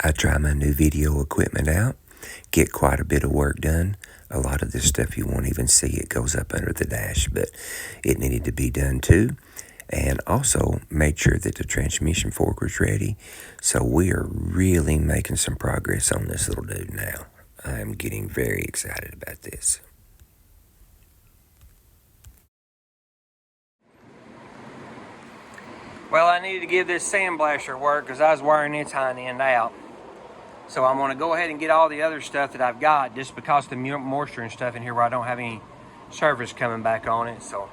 I try my new video equipment out, get quite a bit of work done. A lot of this stuff you won't even see. It goes up under the dash, but it needed to be done too. And also made sure that the transmission fork was ready. So we are really making some progress on this little dude now. I am getting very excited about this. Well, I needed to give this sandblaster work because I was wiring its hind end out. So I'm going to go ahead and get all the other stuff that I've got just because the moisture and stuff in here where I don't have any surface coming back on it. So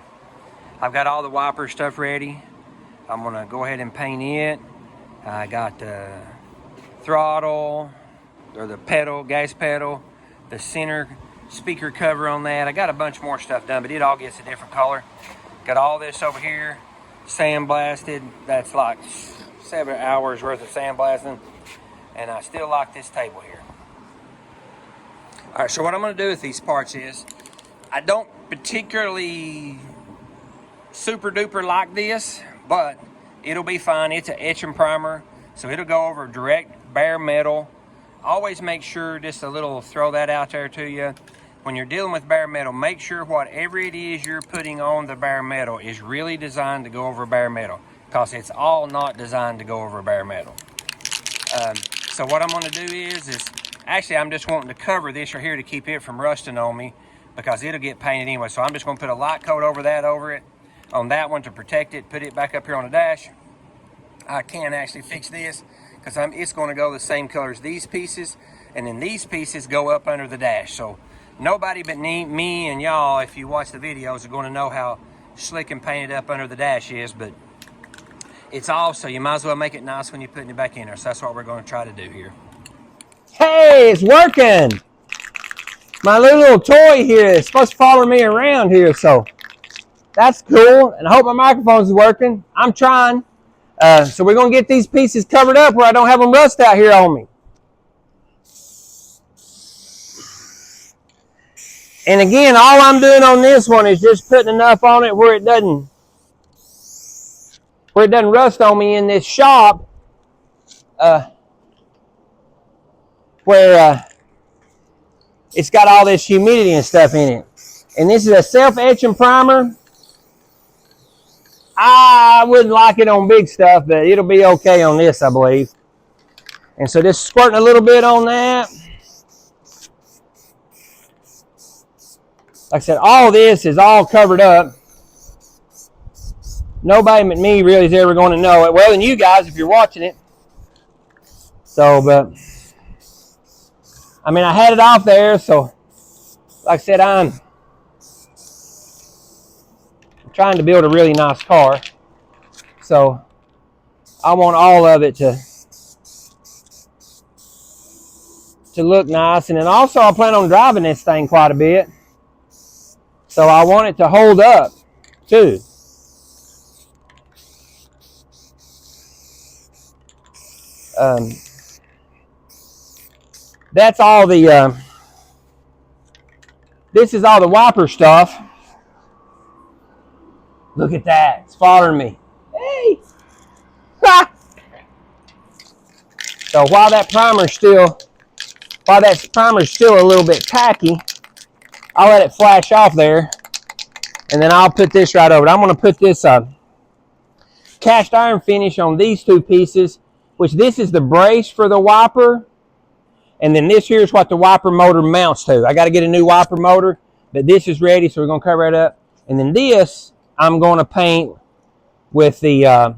I've got all the wiper stuff ready. I'm going to go ahead and paint it. I got the throttle, or the pedal, gas pedal, the center speaker cover on that. I got a bunch more stuff done, but it all gets a different color. Got all this over here sandblasted. That's like 7 hours worth of sandblasting. And I still like this table here. All right, so what I'm going to do with these parts is, I don't particularly super duper like this, but it'll be fine. It's an etch and primer, so it'll go over direct bare metal. Always make sure, just a little throw that out there to you, when you're dealing with bare metal, make sure whatever it is you're putting on the bare metal is really designed to go over bare metal, because it's all not designed to go over bare metal. So what I'm going to do is actually I'm just wanting to cover this right here to keep it from rusting on me, because it'll get painted anyway. So I'm just going to put a light coat over it, on that one to protect it, put it back up here on the dash. I can actually fix this because it's going to go the same color as these pieces, and then these pieces go up under the dash. So nobody but me and y'all, if you watch the videos, are going to know how slick and painted up under the dash is, but it's all, so you might as well make it nice when you're putting it back in there. So that's what we're going to try to do here. Hey, it's working. My little toy here is supposed to follow me around here, so that's cool. And I hope my microphone is working. I'm trying. So we're going to get these pieces covered up where I don't have them rust out here on me. And again, all I'm doing on this one is just putting enough on it where it doesn't rust on me in this shop, where it's got all this humidity and stuff in it. And this is a self-etching primer. I wouldn't like it on big stuff, but it'll be okay on this, I believe. And so just squirting a little bit on that. Like I said, all this is all covered up. Nobody but me really is ever going to know it. Well, and you guys, if you're watching it. So, but, I mean, I had it off there, so, like I said, I'm trying to build a really nice car. So, I want all of it to look nice. And then also, I plan on driving this thing quite a bit. So, I want it to hold up, too. That's all the, this is all the wiper stuff. Look at that, it's following me. Hey! Ha! So while that primer's still a little bit tacky, I'll let it flash off there, and then I'll put this right over it. I'm going to put this cast iron finish on these two pieces, which this is the brace for the wiper, and then this here is what the wiper motor mounts to. I got to get a new wiper motor, but this is ready, so we're going to cover it up. And then this, I'm going to paint with the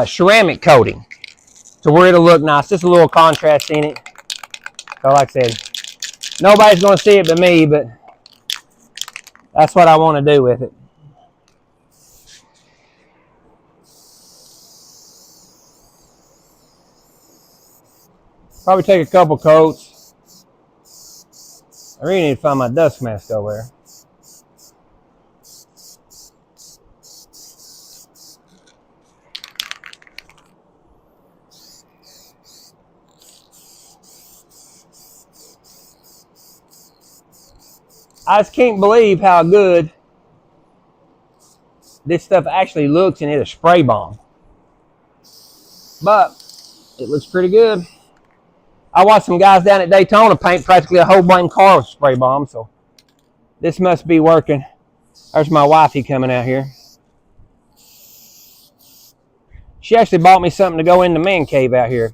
ceramic coating to where it'll look nice. Just a little contrast in it. So like I said, nobody's going to see it but me, but that's what I want to do with it. Probably take a couple coats. I really need to find my dust mask over there. I just can't believe how good this stuff actually looks, and it's a spray bomb. But it looks pretty good. I watched some guys down at Daytona paint practically a whole blank car with spray bomb, so this must be working. There's my wifey coming out here. She actually bought me something to go in the man cave out here.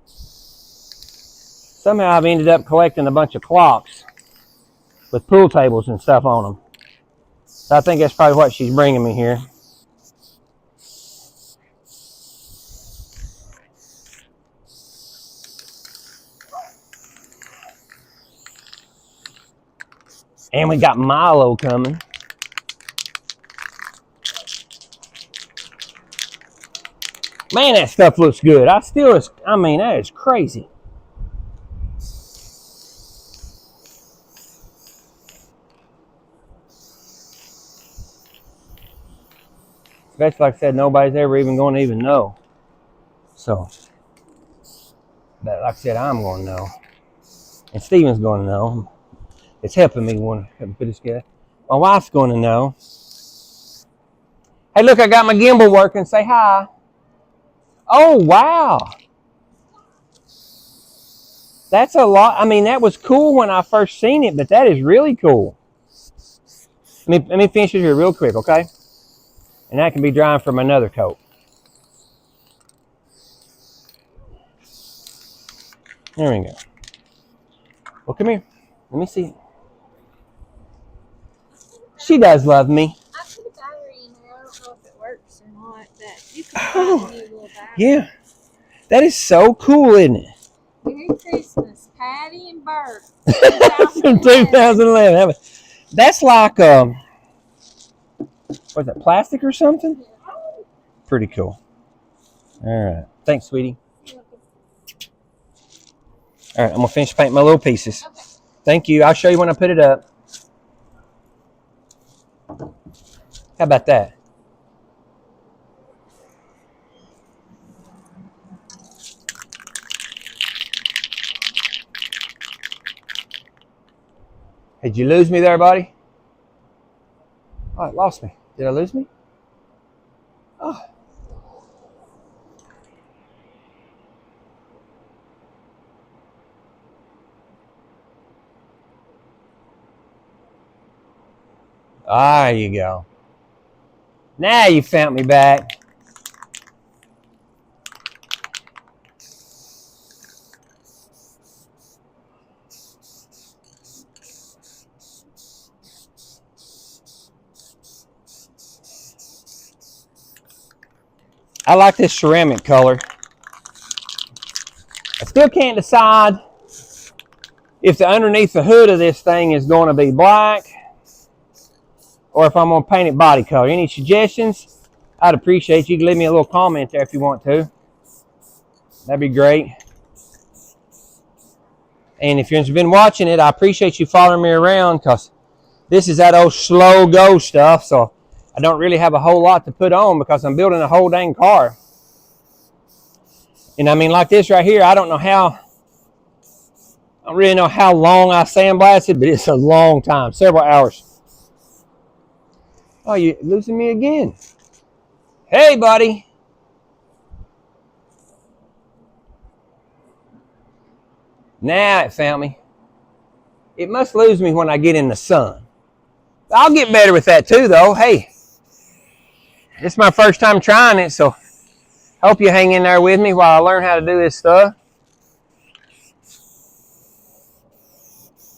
Somehow I've ended up collecting a bunch of clocks with pool tables and stuff on them. So I think that's probably what she's bringing me here. And we got Milo coming. Man, that stuff looks good. I mean, that is crazy. Especially, like I said, nobody's ever even going to even know. So, but like I said, I'm going to know. And Steven's going to know. It's helping me want to put this together. My wife's going to know. Hey, look, I got my gimbal working. Say hi. Oh, wow. That's a lot. I mean, that was cool when I first seen it, but that is really cool. Let me finish it here real quick, okay? And that can be drying from another coat. There we go. Well, come here. Let me see. She does love me. I put a battery in there. I don't know if it works or not, but you can find a new little battery. Yeah. That is so cool, isn't it? Merry Christmas, Patty and Bert. From 2011. That's like, what's that, plastic or something? Yeah. Pretty cool. All right. Thanks, sweetie. All right, I'm going to finish painting my little pieces. Okay. Thank you. I'll show you when I put it up. How about that? Did you lose me there, buddy? Oh, it lost me. Did I lose me? Oh. There you go. Now you found me back. I like this ceramic color. I still can't decide if the underneath the hood of this thing is going to be black or if I'm going to paint it body color. Any suggestions? I'd appreciate you can leave me a little comment there if you want to. That'd be great. And if you've been watching it, I appreciate you following me around because this is that old slow go stuff. So I don't really have a whole lot to put on because I'm building a whole dang car. And I mean, like this right here, I don't really know how long I sandblasted, but it's a long time, several hours. Oh, you're losing me again. Hey, buddy. Now it found me. It must lose me when I get in the sun. I'll get better with that too, though. Hey, it's my first time trying it, so hope you hang in there with me while I learn how to do this stuff.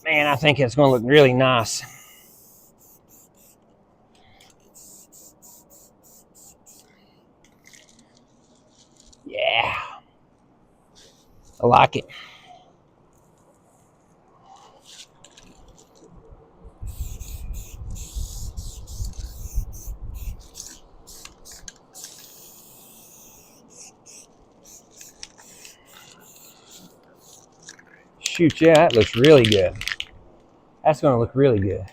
Man, I think it's going to look really nice. Yeah. I like it. Shoot, yeah, that looks really good. That's going to look really good.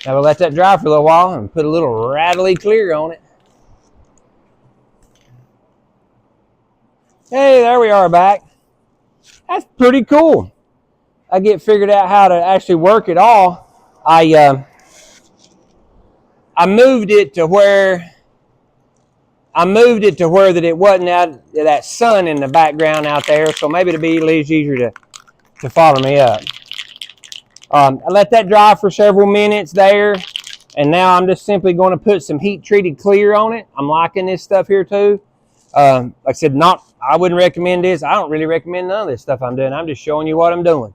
Now we'll let that dry for a little while and put a little rattly clear on it. Hey, there we are back. That's pretty cool. I get figured out how to actually work it all. I moved it to where I moved it to where that it wasn't out that sun in the background out there, so maybe it'll be a little easier to follow me up. I let that dry for several minutes there, and now I'm just simply going to put some heat treated clear on it. I'm liking this stuff here too. Like I said, I wouldn't recommend this. I don't really recommend none of this stuff I'm doing. I'm just showing you what I'm doing.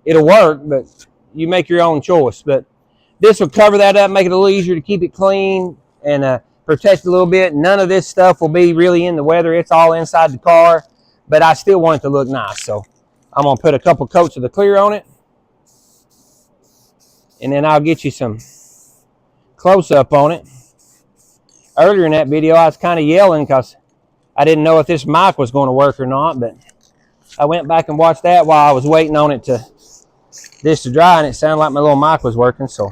It'll work, but you make your own choice. But this will cover that up, make it a little easier to keep it clean and protect a little bit. None of this stuff will be really in the weather. It's all inside the car, but I still want it to look nice. So I'm going to put a couple coats of the clear on it, and then I'll get you some close-up on it. Earlier in that video, I was kind of yelling because I didn't know if this mic was going to work or not, but I went back and watched that while I was waiting on it to dry, and it sounded like my little mic was working, so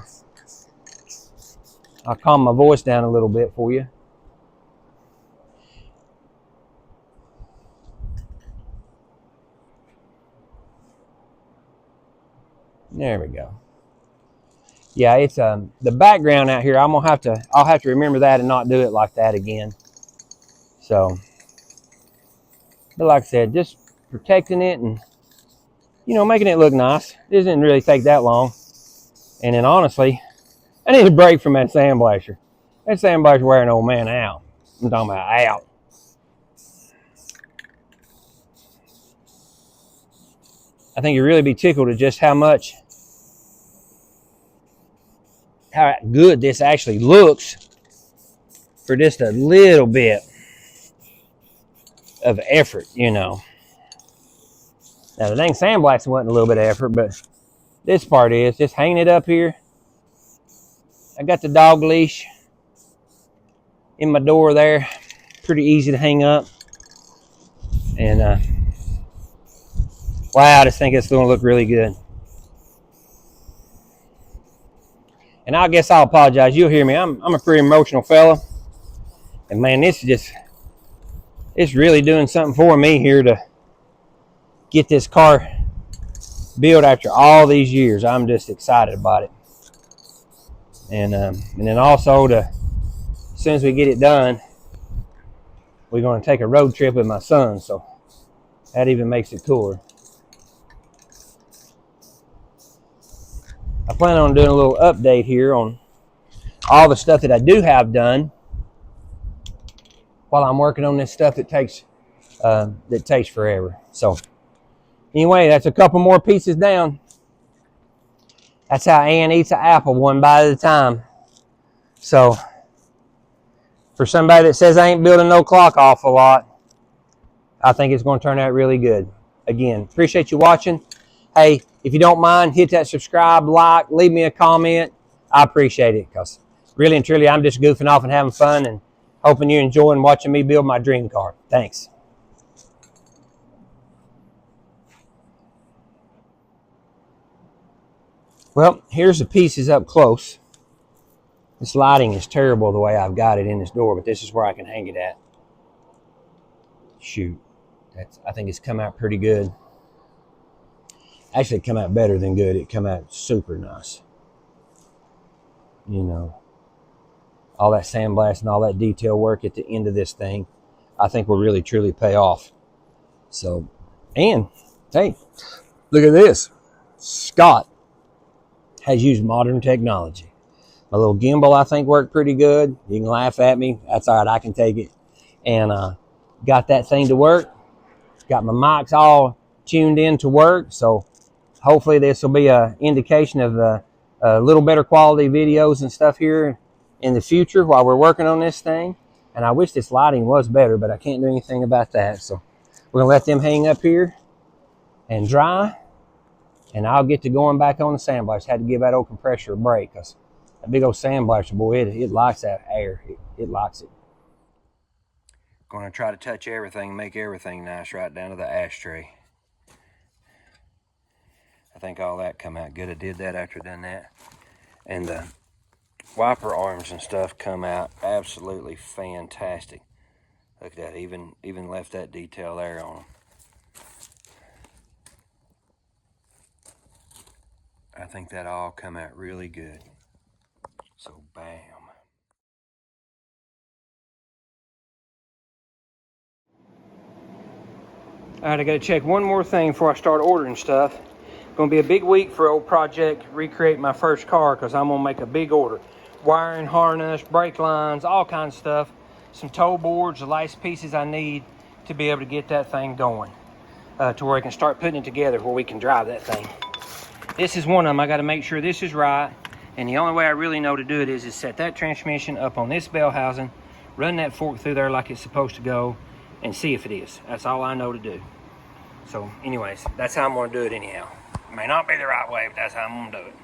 I'll calm my voice down a little bit for you. There we go. Yeah, it's the background out here. I'll have to remember that and not do it like that again. So, but like I said, just protecting it and making it look nice. It doesn't really take that long. And then honestly, I need a break from that sandblasher. That sandblasher wearing old man out. I'm talking about out. I think you'd really be tickled at just how good this actually looks for just a little bit of effort, Now the dang sandblasting wasn't a little bit of effort, but this part is just hanging it up here. I got the dog leash in my door there. Pretty easy to hang up. And wow, I just think it's going to look really good. And I guess I'll apologize. You'll hear me. I'm a pretty emotional fella. And man, it's really doing something for me here to get this car built after all these years. I'm just excited about it. And then also as soon as we get it done, we're going to take a road trip with my son. So that even makes it cooler. I plan on doing a little update here on all the stuff that I do have done while I'm working on this stuff that takes forever. So anyway, that's a couple more pieces down. That's how Ann eats an apple, one bite at a time. So for somebody that says I ain't building no clock off a lot, I think it's going to turn out really good. Again, appreciate you watching. Hey, if you don't mind, hit that subscribe, like, leave me a comment. I appreciate it because really and truly, I'm just goofing off and having fun and hoping you're enjoying watching me build my dream car. Thanks. Well, here's the pieces up close. This lighting is terrible the way I've got it in this door, but this is where I can hang it at. Shoot. I think it's come out pretty good. Actually, it come out better than good. It come out super nice. All that sandblast and all that detail work at the end of this thing, I think will really, truly pay off. So, and, hey, look at this. Scott has used modern technology. My little gimbal, I think, worked pretty good. You can laugh at me. That's all right. I can take it. And got that thing to work. Got my mics all tuned in to work. So hopefully this will be an indication of a little better quality videos and stuff here in the future while we're working on this thing. And I wish this lighting was better, but I can't do anything about that. So we're going to let them hang up here and dry. And I'll get to going back on the sandblaster. Had to give that old compressor a break because that big old sandblaster, boy, it likes that air. It likes it. Going to try to touch everything, make everything nice right down to the ashtray. I think all that come out good. I did that after done that. And the wiper arms and stuff come out absolutely fantastic. Look at that, even left that detail there on them. I think that all come out really good. So bam. All right, I got to check one more thing before I start ordering stuff. Going to be a big week for old project recreate my first car because I'm going to make a big order. Wiring, harness, brake lines, all kinds of stuff. Some tow boards, the last pieces I need to be able to get that thing going to where I can start putting it together where we can drive that thing. This is one of them. I got to make sure this is right. And the only way I really know to do it is set that transmission up on this bell housing, run that fork through there like it's supposed to go, and see if it is. That's all I know to do. So anyways, that's how I'm going to do it anyhow. It may not be the right way, but that's how I'm going to do it.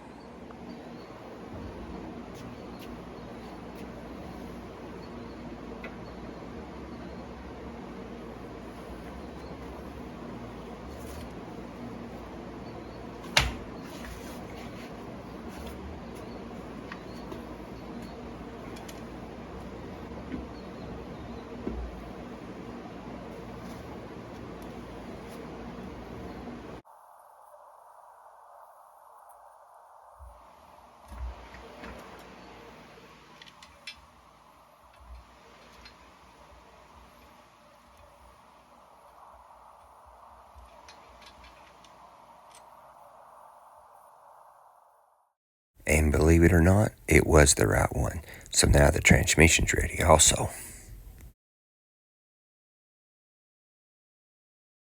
And believe it or not, it was the right one. So now the transmission's ready also.